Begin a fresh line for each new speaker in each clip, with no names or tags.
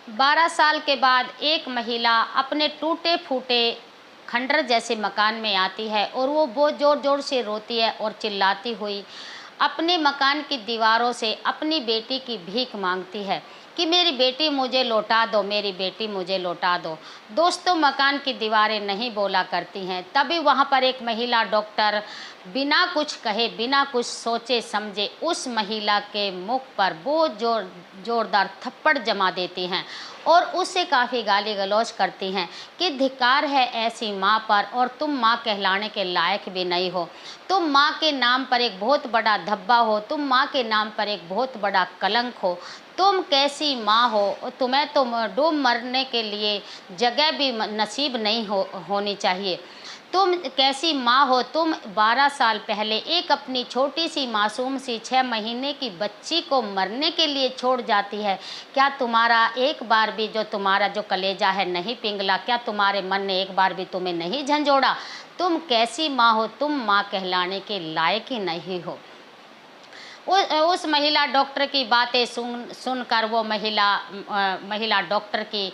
12 साल के बाद एक महिला अपने टूटे फूटे खंडर जैसे मकान में आती है और वो बहुत ज़ोर ज़ोर से रोती है और चिल्लाती हुई अपने मकान की दीवारों से अपनी बेटी की भीख मांगती है कि मेरी बेटी मुझे लौटा दो, मेरी बेटी मुझे लौटा दो। दोस्तों, मकान की दीवारें नहीं बोला करती हैं। तभी वहाँ पर एक महिला डॉक्टर बिना कुछ कहे, बिना कुछ सोचे समझे उस महिला के मुख पर बहुत जोरदार थप्पड़ जमा देती हैं और उससे काफ़ी गाली गलौज करती हैं कि धिक्कार है ऐसी माँ पर, और तुम माँ कहलाने के लायक भी नहीं हो। तुम माँ के नाम पर एक बहुत बड़ा धब्बा हो, तुम माँ के नाम पर एक बहुत बड़ा कलंक हो। तुम कैसी माँ हो, तुम्हें तो डूब मरने के लिए जगह भी नसीब नहीं होनी चाहिए। तुम कैसी माँ हो, तुम 12 साल पहले एक अपनी छोटी सी मासूम सी 6 महीने की बच्ची को मरने के लिए छोड़ जाती है। क्या तुम्हारा एक बार भी तुम्हारा जो कलेजा है नहीं पिघला? क्या तुम्हारे मन ने एक बार भी तुम्हें नहीं झंझोड़ा? तुम कैसी माँ हो, तुम माँ कहलाने के लायक ही नहीं हो। उस महिला डॉक्टर की बातें सुनकर वो महिला डॉक्टर की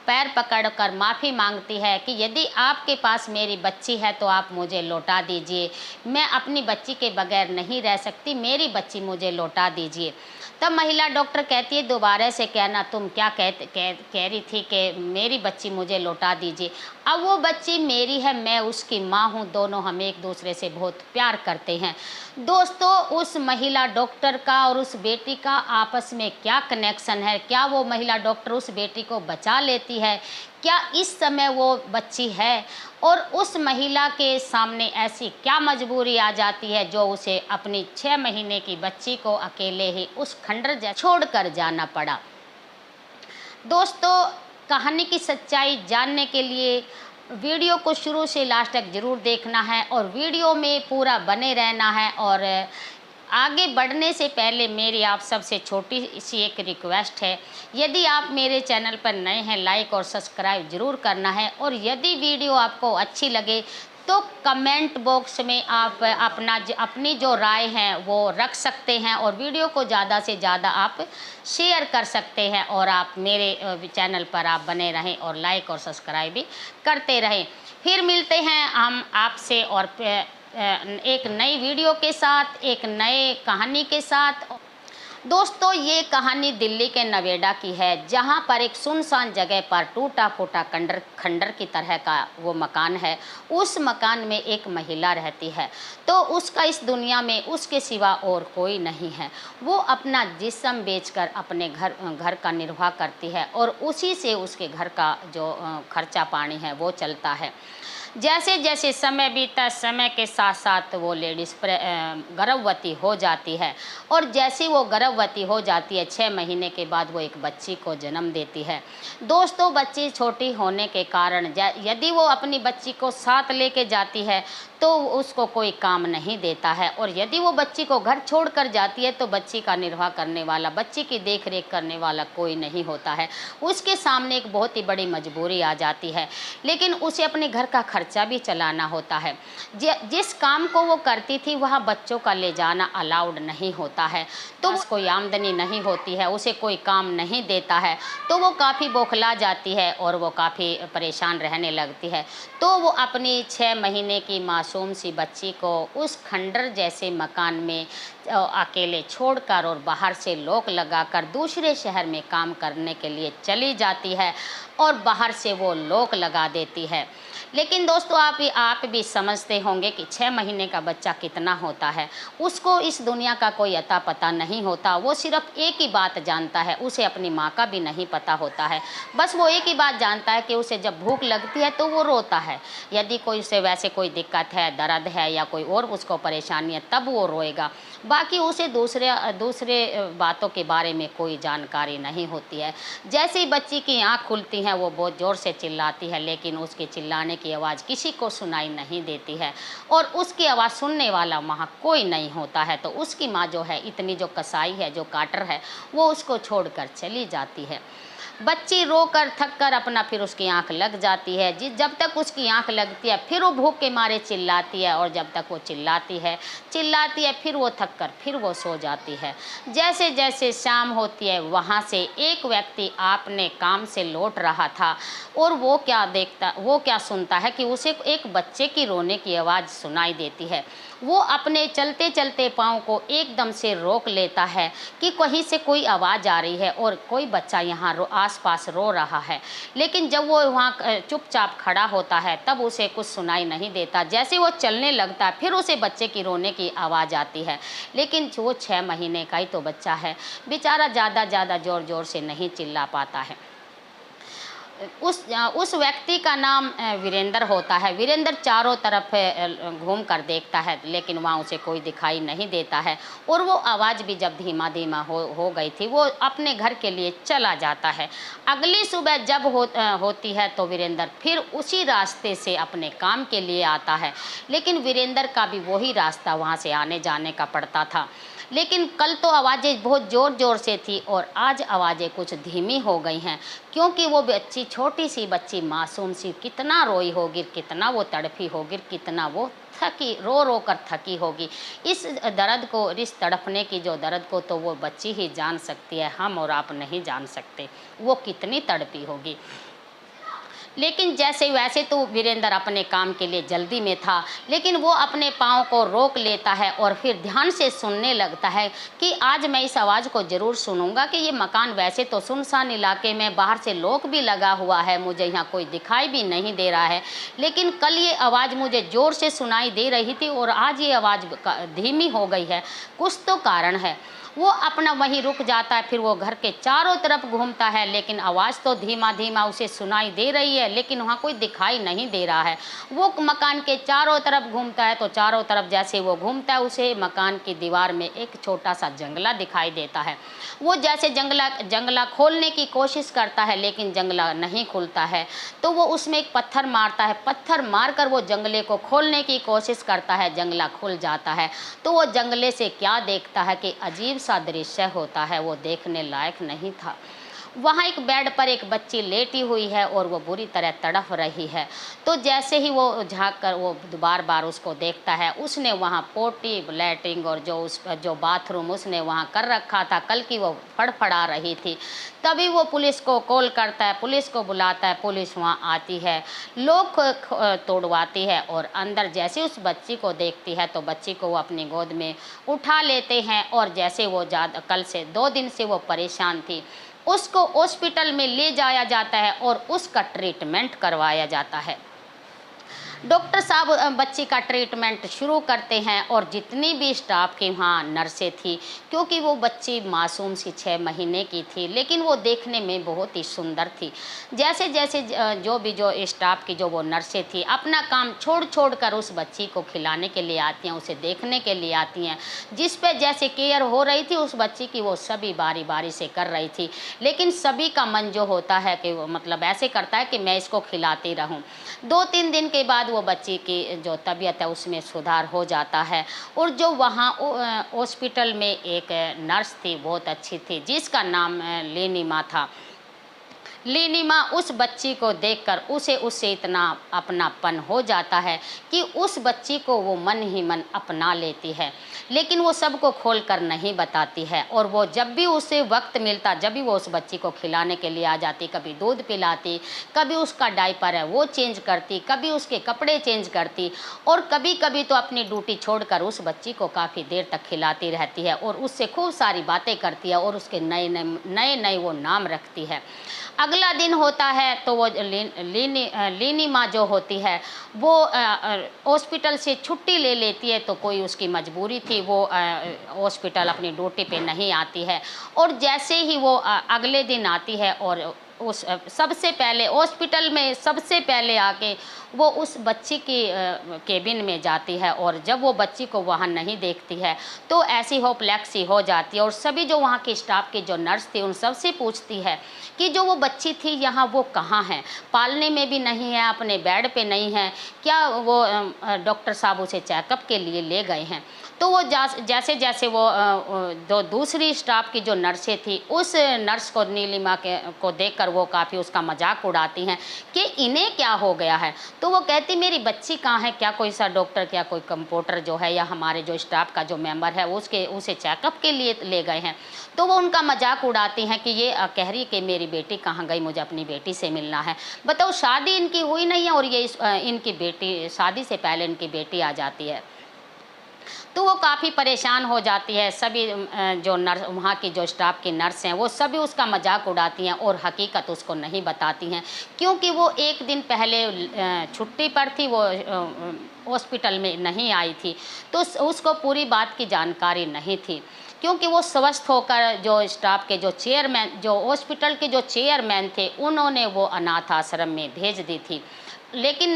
पैर पकड़कर माफ़ी मांगती है कि यदि आपके पास मेरी बच्ची है तो आप मुझे लौटा दीजिए। मैं अपनी बच्ची के बगैर नहीं रह सकती, मेरी बच्ची मुझे लौटा दीजिए। तब महिला डॉक्टर कहती है, दोबारा से कहना, तुम क्या कह रही थी कि मेरी बच्ची मुझे लौटा दीजिए। अब वो बच्ची मेरी है, मैं उसकी माँ हूँ, दोनों हम एक दूसरे से बहुत प्यार करते हैं। दोस्तों, उस महिला डॉक्टर का और उस बेटी का आपस में क्या कनेक्शन है? क्या वो महिला डॉक्टर उस बेटी को बचा लेती है? क्या इस समय वो बच्ची है? और उस महिला के सामने ऐसी क्या मजबूरी आ जाती है जो उसे अपनी 6 महीने की बच्ची को अकेले ही उस खंडर छोड़कर जाना पड़ा? दोस्तों, कहानी की सच्चाई जानने के लिए वीडियो को शुरू से लास्ट तक ज़रूर देखना है और वीडियो में पूरा बने रहना है। और आगे बढ़ने से पहले मेरी आप सबसे छोटी सी एक रिक्वेस्ट है, यदि आप मेरे चैनल पर नए हैं लाइक और सब्सक्राइब ज़रूर करना है। और यदि वीडियो आपको अच्छी लगे तो कमेंट बॉक्स में आप अपनी जो राय है वो रख सकते हैं और वीडियो को ज़्यादा से ज़्यादा आप शेयर कर सकते हैं। और आप मेरे चैनल पर आप बने रहें और लाइक और सब्सक्राइब भी करते रहें। फिर मिलते हैं हम आपसे और एक नई वीडियो के साथ, एक नए कहानी के साथ। दोस्तों, ये कहानी दिल्ली के नवेड़ा की है, जहाँ पर एक सुनसान जगह पर टूटा फूटा खंडर की तरह का वो मकान है। उस मकान में एक महिला रहती है, तो उसका इस दुनिया में उसके सिवा और कोई नहीं है। वो अपना जिस्म बेचकर अपने घर का निर्वाह करती है और उसी से उसके घर का जो खर्चा पानी है वो चलता है। जैसे जैसे समय बीता, समय के साथ साथ वो लेडीज़ गर्भवती हो जाती है और जैसे वो गर्भवती हो जाती है 6 महीने के बाद वो एक बच्ची को जन्म देती है। दोस्तों, बच्ची छोटी होने के कारण यदि वो अपनी बच्ची को साथ लेके जाती है तो उसको कोई काम नहीं देता है, और यदि वो बच्ची को घर छोड़ कर जाती है तो बच्ची का निर्वाह करने वाला, बच्ची की देख रेख करने वाला कोई नहीं होता है। उसके सामने एक बहुत ही बड़ी मजबूरी आ जाती है, लेकिन उसे अपने घर का खर्चा भी चलाना होता है। जिस काम को वो करती थी वहाँ बच्चों का ले जाना अलाउड नहीं होता है, तो कोई आमदनी नहीं होती है, उसे कोई काम नहीं देता है, तो वो काफ़ी बौखला जाती है और वो काफ़ी परेशान रहने लगती है। तो वो अपनी 6 महीने की मासूम सी बच्ची को उस खंडर जैसे मकान में अकेले छोड़कर और बाहर से लॉक लगाकर दूसरे शहर में काम करने के लिए चली जाती है और बाहर से वो लॉक लगा देती है। लेकिन दोस्तों, आप भी समझते होंगे कि 6 महीने का बच्चा कितना होता है। उसको इस दुनिया का कोई अता पता नहीं होता। वो सिर्फ एक ही बात जानता है, उसे अपनी माँ का भी नहीं पता होता है। बस वो एक ही बात जानता है कि उसे जब भूख लगती है तो वो रोता है। यदि कोई उसे वैसे कोई दिक्कत है, दर्द है या कोई और उसको परेशानी है तब वो रोएगा। बाकी उसे दूसरे बातों के बारे में कोई जानकारी नहीं होती है। जैसे ही बच्ची की आँख खुलती हैं वो बहुत ज़ोर से चिल्लाती है, लेकिन उसके चिल्लाने की आवाज़ किसी को सुनाई नहीं देती है और उसकी आवाज़ सुनने वाला वहाँ कोई नहीं होता है। तो उसकी माँ जो है, इतनी जो कसाई है, जो काटर है, वो उसको छोड़कर चली जाती है। बच्ची रोकर थक कर अपना फिर उसकी आंख लग जाती है। जब तक उसकी आंख लगती है फिर वो भूख के मारे चिल्लाती है, और जब तक वो चिल्लाती है फिर वो थक कर फिर वो सो जाती है। जैसे जैसे शाम होती है वहाँ से एक व्यक्ति अपने काम से लौट रहा था, और वो क्या सुनता है कि उसे एक बच्चे की रोने की आवाज़ सुनाई देती है। वो अपने चलते चलते पाँव को एकदम से रोक लेता है कि कहीं से कोई आवाज़ आ रही है और कोई बच्चा यहाँ आस-पास रो रहा है। लेकिन जब वो वहाँ चुपचाप खड़ा होता है तब उसे कुछ सुनाई नहीं देता। जैसे वो चलने लगता है फिर उसे बच्चे की रोने की आवाज़ आती है, लेकिन वो 6 महीने का ही तो बच्चा है, बेचारा ज़्यादा ज़ोर-ज़ोर से नहीं चिल्ला पाता है। उस व्यक्ति का नाम वीरेंद्र होता है। वीरेंद्र चारों तरफ घूम कर देखता है, लेकिन वहाँ उसे कोई दिखाई नहीं देता है, और वो आवाज़ भी जब धीमा हो गई थी, वो अपने घर के लिए चला जाता है। अगली सुबह जब होती है तो वीरेंद्र फिर उसी रास्ते से अपने काम के लिए आता है, लेकिन वीरेंद्र का भी वही रास्ता वहाँ से आने जाने का पड़ता था। लेकिन कल तो आवाज़ें बहुत ज़ोर-ज़ोर से थी और आज आवाज़ें कुछ धीमी हो गई हैं, क्योंकि वो बच्ची, छोटी सी बच्ची, मासूम सी, कितना रोई होगी, कितना वो तड़पी होगी, कितना वो रो कर थकी होगी। इस दर्द को, इस तड़पने की जो दर्द को तो वो बच्ची ही जान सकती है, हम और आप नहीं जान सकते वो कितनी तड़पी होगी। लेकिन जैसे वैसे तो वीरेंद्र अपने काम के लिए जल्दी में था, लेकिन वो अपने पाँव को रोक लेता है और फिर ध्यान से सुनने लगता है कि आज मैं इस आवाज़ को ज़रूर सुनूंगा कि ये मकान वैसे तो सुनसान इलाके में, बाहर से लॉक भी लगा हुआ है, मुझे यहाँ कोई दिखाई भी नहीं दे रहा है, लेकिन कल ये आवाज़ मुझे ज़ोर से सुनाई दे रही थी और आज ये आवाज़ धीमी हो गई है, कुछ तो कारण है। वो अपना वहीं रुक जाता है, फिर वो घर के चारों तरफ घूमता है, लेकिन आवाज़ तो धीमा उसे सुनाई दे रही है, लेकिन वहाँ कोई दिखाई नहीं दे रहा है। वो मकान के चारों तरफ घूमता है, तो चारों तरफ जैसे वो घूमता है उसे मकान की दीवार में एक छोटा सा जंगला दिखाई देता है। वो जैसे जंगला खोलने की कोशिश करता है, लेकिन जंगला नहीं खुलता है, तो वो उसमें एक पत्थर मारता है। पत्थर मारकर वो जंगले को खोलने की कोशिश करता है, जंगला खुल जाता है। तो वो जंगले से क्या देखता है कि अजीब सा दृश्य होता है, वो देखने लायक नहीं था। वहाँ एक बेड पर एक बच्ची लेटी हुई है और वो बुरी तरह तड़फ रही है। तो जैसे ही वो झाँक कर वो बार उसको देखता है, उसने वहाँ पोटी, लैट्रिन और जो बाथरूम उसने वहाँ कर रखा था, कल की वो फड़फड़ा रही थी। तभी वो पुलिस को कॉल करता है, पुलिस को बुलाता है, पुलिस वहाँ आती है, लॉक तोड़वाती है और अंदर जैसे उस बच्ची को देखती है तो बच्ची को वो अपनी गोद में उठा लेते हैं। और जैसे वो कल से 2 दिन से वो परेशान थी, उसको हॉस्पिटल में ले जाया जाता है और उसका ट्रीटमेंट करवाया जाता है। डॉक्टर साहब बच्ची का ट्रीटमेंट शुरू करते हैं, और जितनी भी स्टाफ की वहाँ नर्सें थी, क्योंकि वो बच्ची मासूम सी 6 महीने की थी, लेकिन वो देखने में बहुत ही सुंदर थी। जैसे जैसे जो स्टाफ की जो वो नर्सें थी अपना काम छोड़ कर उस बच्ची को खिलाने के लिए आती हैं, उसे देखने के लिए आती हैं, जिस पे जैसे केयर हो रही थी उस बच्ची की, वो सभी बारी से कर रही थी। लेकिन सभी का मन जो होता है कि वो मतलब ऐसे करता है कि मैं इसको खिलाती रहूं। 2-3 दिन के बाद वो बच्ची की जो तबीयत है उसमें सुधार हो जाता है। और जो वहाँ हॉस्पिटल में एक नर्स थी, बहुत अच्छी थी, जिसका नाम लेनिमा था। लेनिमा उस बच्ची को देखकर उससे इतना अपनापन हो जाता है कि उस बच्ची को वो मन ही मन अपना लेती है, लेकिन वो सबको खोल कर नहीं बताती है। और वो जब भी उसे वक्त मिलता, जब भी वो उस बच्ची को खिलाने के लिए आ जाती, कभी दूध पिलाती, कभी उसका डायपर है वो चेंज करती, कभी उसके कपड़े चेंज करती, और कभी कभी तो अपनी ड्यूटी छोड़कर उस बच्ची को काफ़ी देर तक खिलाती रहती है और उससे खूब सारी बातें करती है और उसके नए वो नाम रखती है। अगला दिन होता है तो वो लेनिमा जो होती है वो हॉस्पिटल से छुट्टी ले लेती है, तो कोई उसकी मजबूरी थी, वो हॉस्पिटल अपनी ड्यूटी पे नहीं आती है। और जैसे ही वो अगले दिन आती है और उस सबसे पहले हॉस्पिटल में सबसे पहले आके वो उस बच्ची की केबिन में जाती है, और जब वो बच्ची को वहाँ नहीं देखती है तो ऐसी होपलेस सी हो जाती है। और सभी जो वहाँ की स्टाफ की जो नर्स थी उन सब से पूछती है कि जो वो बच्ची थी यहाँ वो कहाँ है, पालने में भी नहीं है, अपने बेड पे नहीं है, क्या वो डॉक्टर साहब उसे चेकअप के लिए ले गए हैं। तो वो जैसे जैसे वो जो दूसरी स्टाफ की जो नर्सें थी, उस नर्स को नीलिमा के को देखकर वो काफ़ी उसका मजाक उड़ाती हैं कि इन्हें क्या हो गया है। तो वो कहती मेरी बच्ची कहाँ है, क्या कोई सा डॉक्टर, क्या कोई कंपाउंडर जो है या हमारे जो स्टाफ का जो मेंबर है उसके उसे चेकअप के लिए ले गए हैं। तो वो उनका मजाक उड़ाती हैं कि ये कह रही कि मेरी बेटी कहाँ गई, मुझे अपनी बेटी से मिलना है। बताओ, शादी इनकी हुई नहीं है और ये इनकी बेटी, शादी से पहले इनकी बेटी आ जाती है। तो वो काफ़ी परेशान हो जाती है। सभी जो नर्स, वहाँ की जो स्टाफ की नर्स हैं, वो सभी उसका मजाक उड़ाती हैं और हकीकत उसको नहीं बताती हैं, क्योंकि वो एक दिन पहले छुट्टी पर थी, वो हॉस्पिटल में नहीं आई थी, तो उसको पूरी बात की जानकारी नहीं थी। क्योंकि वो स्वस्थ होकर जो स्टाफ के जो चेयरमैन, जो हॉस्पिटल के जो चेयरमैन थे, उन्होंने वो अनाथ आश्रम में भेज दी थी। लेकिन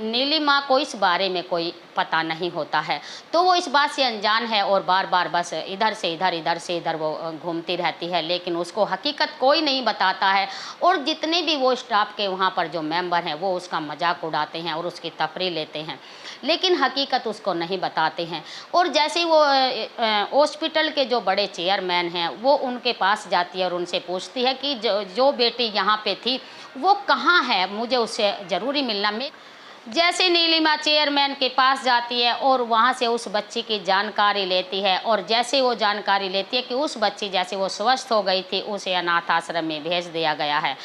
नीलिमा को इस बारे में कोई पता नहीं होता है, तो वो इस बात से अनजान है और बार बार बस इधर से इधर, इधर से इधर वो घूमती रहती है, लेकिन उसको हकीकत कोई नहीं बताता है। और जितने भी वो स्टाफ के वहाँ पर जो मेंबर हैं, वो उसका मजाक उड़ाते हैं और उसकी तफरीह लेते हैं, लेकिन हकीकत उसको नहीं बताते हैं। और जैसे ही वो हॉस्पिटल के जो बड़े चेयरमैन हैं, वो उनके पास जाती है और उनसे पूछती है कि जो बेटी यहाँ पे थी वो कहाँ है, मुझे उससे ज़रूरी मिलना। में जैसे नीलिमा चेयरमैन के पास जाती है और वहाँ से उस बच्ची की जानकारी लेती है, और जैसे वो जानकारी लेती है कि उस बच्ची, जैसे वो स्वस्थ हो गई थी, उसे अनाथ आश्रम में भेज दिया गया है।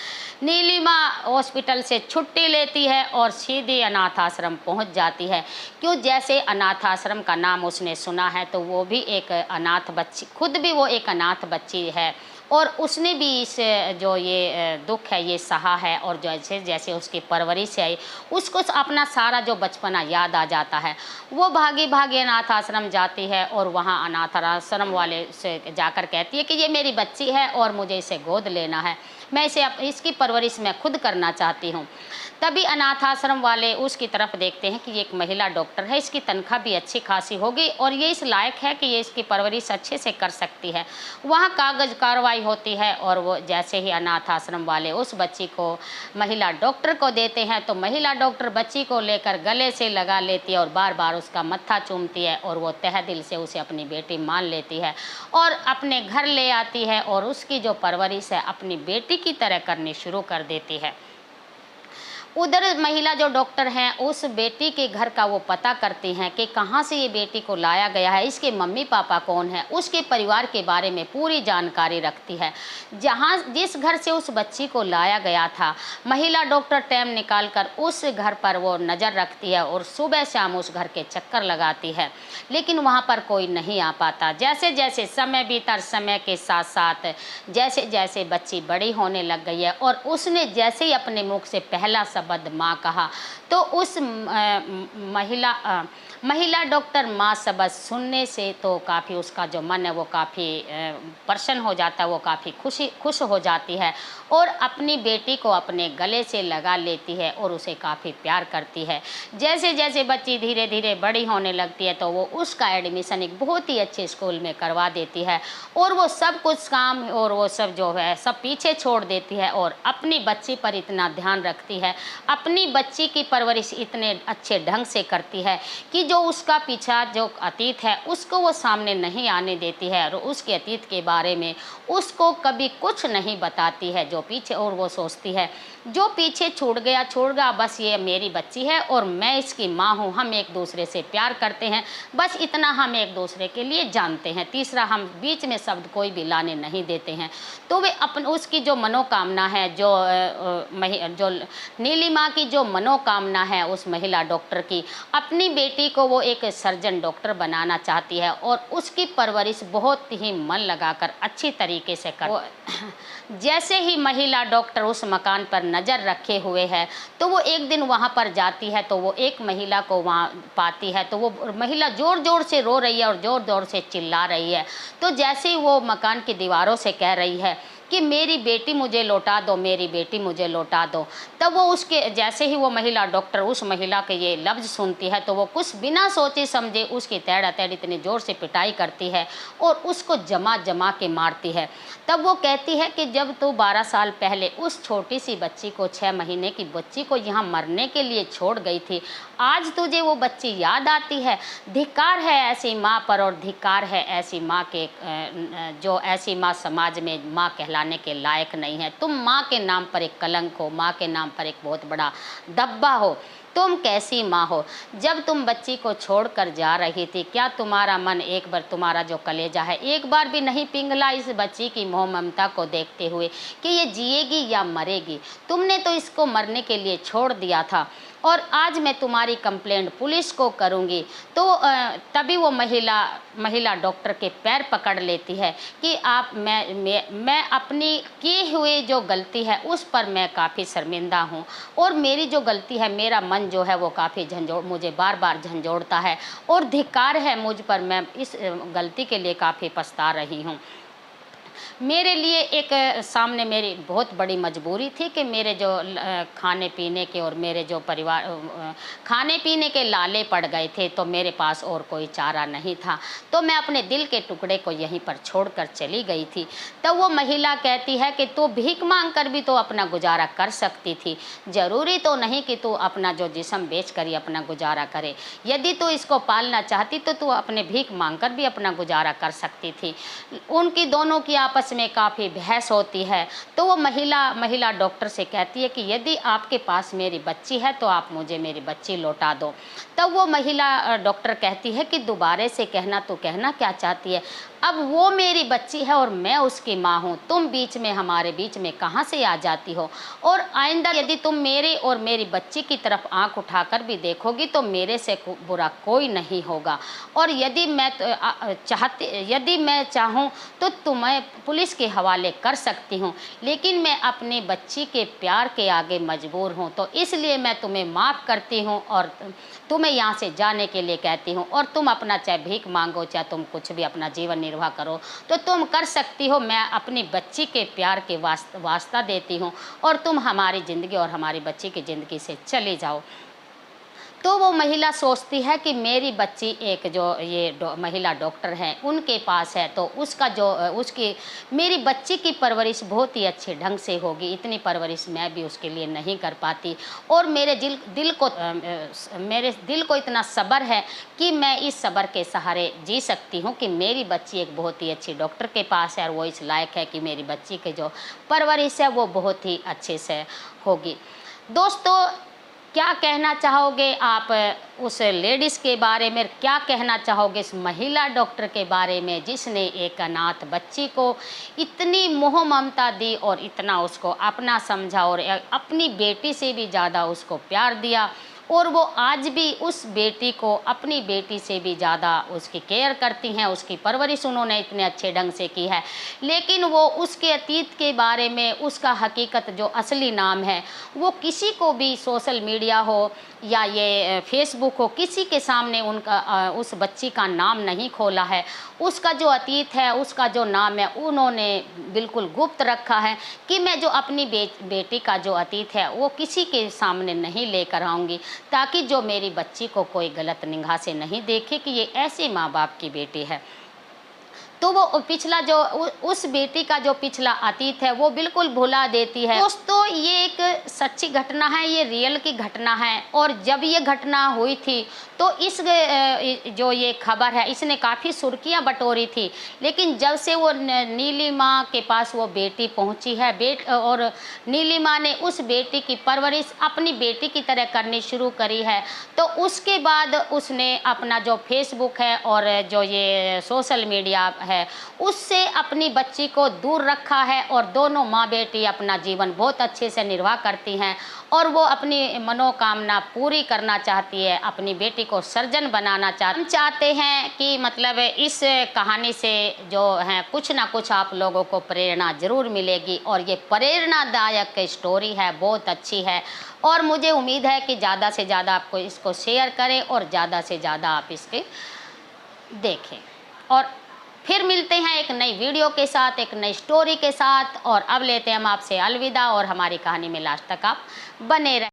नीलिमा हॉस्पिटल से छुट्टी लेती है और सीधी अनाथ आश्रम पहुँच जाती है। क्यों, जैसे अनाथ आश्रम का नाम उसने सुना है, तो वो भी एक अनाथ बच्ची, खुद भी वो एक अनाथ बच्ची है और उसने भी इस जो ये दुख है ये सहा है, और जैसे जैसे उसकी परवरिश है, उसको अपना सारा जो बचपना याद आ जाता है। वो भागी भागी अनाथ आश्रम जाती है और वहाँ अनाथ आश्रम वाले से जाकर कहती है कि ये मेरी बच्ची है और मुझे इसे गोद लेना है, मैं इसकी परवरिश मैं खुद करना चाहती हूँ। तभी अनाथ आश्रम वाले उसकी तरफ देखते हैं कि ये एक महिला डॉक्टर है, इसकी तनख्वाह भी अच्छी खासी होगी और ये इस लायक है कि ये इसकी परवरिश अच्छे से कर सकती है। वहाँ कागज़ कार्रवाई होती है और वो जैसे ही अनाथ आश्रम वाले उस बच्ची को महिला डॉक्टर को देते हैं, तो महिला डॉक्टर बच्ची को लेकर गले से लगा लेती है और बार बार उसका मत्था चूमती है और वो तहे दिल से उसे अपनी बेटी मान लेती है और अपने घर ले आती है और उसकी जो परवरिश है अपनी बेटी की तरह करनी शुरू कर देती है। उधर महिला जो डॉक्टर हैं उस बेटी के घर का वो पता करती हैं कि कहाँ से ये बेटी को लाया गया है, इसके मम्मी पापा कौन है, उसके परिवार के बारे में पूरी जानकारी रखती है। जिस घर से उस बच्ची को लाया गया था, महिला डॉक्टर टाइम निकालकर उस घर पर वो नज़र रखती है और सुबह शाम उस घर के चक्कर लगाती है, लेकिन वहाँ पर कोई नहीं आ पाता। जैसे जैसे समय बीता, समय के साथ साथ जैसे जैसे बच्ची बड़ी होने लग गई है और उसने जैसे ही अपने मुख से पहला शब्द माँ कहा, तो उस महिला डॉक्टर माँ शब्द सुनने से तो काफ़ी उसका जो मन है वो काफ़ी प्रसन्न हो जाता है, वो काफ़ी खुश हो जाती है और अपनी बेटी को अपने गले से लगा लेती है और उसे काफ़ी प्यार करती है। जैसे जैसे बच्ची धीरे धीरे बड़ी होने लगती है तो वो उसका एडमिशन एक बहुत ही अच्छे स्कूल में करवा देती है और वो सब कुछ काम और वो सब जो है सब पीछे छोड़ देती है और अपनी बच्ची पर इतना ध्यान रखती है, अपनी बच्ची की परवरिश इतने अच्छे ढंग से करती है कि जो उसका पीछा जो अतीत है उसको वो सामने नहीं आने देती है और उसके अतीत के बारे में उसको कभी कुछ नहीं बताती है जो पीछे, और वो सोचती है जो पीछे छूट गया बस ये मेरी बच्ची है और मैं इसकी माँ हूँ, हम एक दूसरे से प्यार करते हैं, बस इतना हम एक दूसरे के लिए जानते हैं, तीसरा हम बीच में शब्द कोई भी लाने नहीं देते हैं। तो वे उसकी जो मनोकामना है, जो नीलिमा की जो मनोकामना है उस महिला डॉक्टर की, अपनी बेटी को वो एक सर्जन डॉक्टर बनाना चाहती है और उसकी परवरिश बहुत ही मन लगाकर अच्छी तरीके से कर। जैसे ही महिला डॉक्टर उस मकान पर नज़र रखे हुए है तो वो एक दिन वहाँ पर जाती है तो वो एक महिला को वहाँ पाती है, तो वो महिला ज़ोर ज़ोर से रो रही है और ज़ोर ज़ोर से चिल्ला रही है। तो जैसे ही वो मकान की दीवारों से कह रही है कि मेरी बेटी मुझे लौटा दो, मेरी बेटी मुझे लौटा दो। तब वो उसके जैसे ही वो महिला डॉक्टर उस महिला के ये लफ्ज़ सुनती है तो वो कुछ बिना सोचे समझे उसकी तैड़ इतनी ज़ोर से पिटाई करती है और उसको जमा जमा के मारती है। तब वो कहती है कि जब तू 12 साल पहले उस छोटी सी बच्ची को, 6 महीने की बच्ची को यहाँ मरने के लिए छोड़ गई थी, आज तुझे वो बच्ची याद आती है। धिक्कार है ऐसी माँ पर और धिक्कार है ऐसी माँ के जो ऐसी माँ समाज में माँ कहलाने के लायक नहीं है। तुम माँ के नाम पर एक कलंक हो, माँ के नाम पर एक बहुत बड़ा दब्बा हो। तुम कैसी माँ हो? जब तुम बच्ची को छोड़कर जा रही थी, क्या तुम्हारा मन एक बार, तुम्हारा जो कलेजा है एक बार भी नहीं पिघला इस बच्ची की मोह ममता को देखते हुए कि ये जिएगी या मरेगी? तुमने तो इसको मरने के लिए छोड़ दिया था और आज मैं तुम्हारी कंप्लेंट पुलिस को करूंगी। तो तभी वो महिला डॉक्टर के पैर पकड़ लेती है कि आप मैं अपनी की हुई जो गलती है उस पर मैं काफ़ी शर्मिंदा हूँ और मेरी जो गलती है, मेरा मन जो है वो काफ़ी मुझे बार बार झंझोड़ता है और धिक्कार है मुझ पर, मैं इस गलती के लिए काफ़ी पछता रही हूँ। मेरे लिए एक सामने मेरी बहुत बड़ी मजबूरी थी कि मेरे जो खाने पीने के और मेरे जो परिवार खाने पीने के लाले पड़ गए थे, तो मेरे पास और कोई चारा नहीं था। तो मैं अपने दिल के टुकड़े को यहीं पर छोड़कर चली गई थी। तब वो महिला कहती है कि तू भीख मांग कर भी तो अपना गुजारा कर सकती थी, ज़रूरी तो नहीं कि तू अपना जो जिस्म बेच कर ही अपना गुजारा करे। यदि तू इसको पालना चाहती तो तू अपने भीख मांग कर भी अपना गुजारा कर सकती थी। उनकी दोनों की आपस में काफ़ी बहस होती है। तो वो महिला डॉक्टर से कहती है कि यदि आपके पास मेरी बच्ची है तो आप मुझे मेरी बच्ची लौटा दो। तब वो महिला डॉक्टर कहती है कि दोबारा से कहना, तो कहना क्या चाहती है? अब वो मेरी बच्ची है और मैं उसकी माँ हूँ, तुम बीच में, हमारे बीच में कहाँ से आ जाती हो? और आइंदा यदि तुम मेरे और मेरी बच्ची की तरफ आंख उठाकर भी देखोगी तो मेरे से बुरा कोई नहीं होगा। और यदि मैं चाहूँ तो तुम्हें पुलिस के हवाले कर सकती हूँ, लेकिन मैं अपनी बच्ची के प्यार के आगे मजबूर हूँ। तो इसलिए मैं तुम्हें माफ़ करती हूँ और तुम्हें यहाँ से जाने के लिए कहती हूँ। और तुम अपना चाहे भीख मांगो, चाहे तुम कुछ भी अपना जीवन निर्वाह करो तो तुम कर सकती हो। मैं अपनी बच्ची के प्यार के वास्ता देती हूँ और तुम हमारी ज़िंदगी और हमारी बच्ची की ज़िंदगी से चले जाओ। तो वो महिला सोचती है कि मेरी बच्ची एक जो ये महिला डॉक्टर हैं उनके पास है तो उसका जो उसकी मेरी बच्ची की परवरिश बहुत ही अच्छे ढंग से होगी। इतनी परवरिश मैं भी उसके लिए नहीं कर पाती और मेरे दिल को इतना सब्र है कि मैं इस सब्र के सहारे जी सकती हूँ कि मेरी बच्ची एक बहुत ही अच्छी डॉक्टर के पास है और वो इस लायक है कि मेरी बच्ची की जो परवरिश है वो बहुत ही अच्छे से होगी। दोस्तों, क्या कहना चाहोगे आप उस लेडीज़ के बारे में? क्या कहना चाहोगे इस महिला डॉक्टर के बारे में जिसने एक अनाथ बच्ची को इतनी मोह ममता दी और इतना उसको अपना समझा और अपनी बेटी से भी ज़्यादा उसको प्यार दिया और वो आज भी उस बेटी को अपनी बेटी से भी ज़्यादा उसकी केयर करती हैं, उसकी परवरिश उन्होंने इतने अच्छे ढंग से की है। लेकिन वो उसके अतीत के बारे में, उसका हकीकत जो असली नाम है वो किसी को भी, सोशल मीडिया हो या ये फेसबुक हो, किसी के सामने उनका उस बच्ची का नाम नहीं खोला है। उसका जो अतीत है, उसका जो नाम है उन्होंने बिल्कुल गुप्त रखा है कि मैं जो अपनी बेटी का जो अतीत है वो किसी के सामने नहीं लेकर आऊँगी, ताकि जो मेरी बच्ची को कोई गलत निगाह से नहीं देखे कि ये ऐसे माँ बाप की बेटी है। तो वो पिछला जो उस बेटी का जो पिछला अतीत है वो बिल्कुल भुला देती है। दोस्तों, ये एक सच्ची घटना है, ये रियल की घटना है। और जब ये घटना हुई थी तो इस जो ये खबर है इसने काफ़ी सुर्खियां बटोरी थी। लेकिन जब से वो नीलिमा के पास वो बेटी पहुंची है और नीलिमा ने उस बेटी की परवरिश अपनी बेटी की तरह करनी शुरू करी है, तो उसके बाद उसने अपना जो फेसबुक है और जो ये सोशल मीडिया है उससे अपनी बच्ची को दूर रखा है और दोनों माँ बेटी अपना जीवन बहुत अच्छे से निर्वाह करती हैं और वो अपनी मनोकामना पूरी करना चाहती है, अपनी बेटी को सर्जन बनाना चाहते हैं कि मतलब इस कहानी से जो है कुछ ना कुछ आप लोगों को प्रेरणा ज़रूर मिलेगी। और ये प्रेरणादायक स्टोरी है, बहुत अच्छी है और मुझे उम्मीद है कि ज़्यादा से ज़्यादा आपको इसको शेयर करें और ज़्यादा से ज़्यादा आप इसके देखें। और फिर मिलते हैं एक नई वीडियो के साथ, एक नई स्टोरी के साथ, और अब लेते हैं हम आपसे अलविदा, और हमारी कहानी में लास्ट तक आप बने रहें।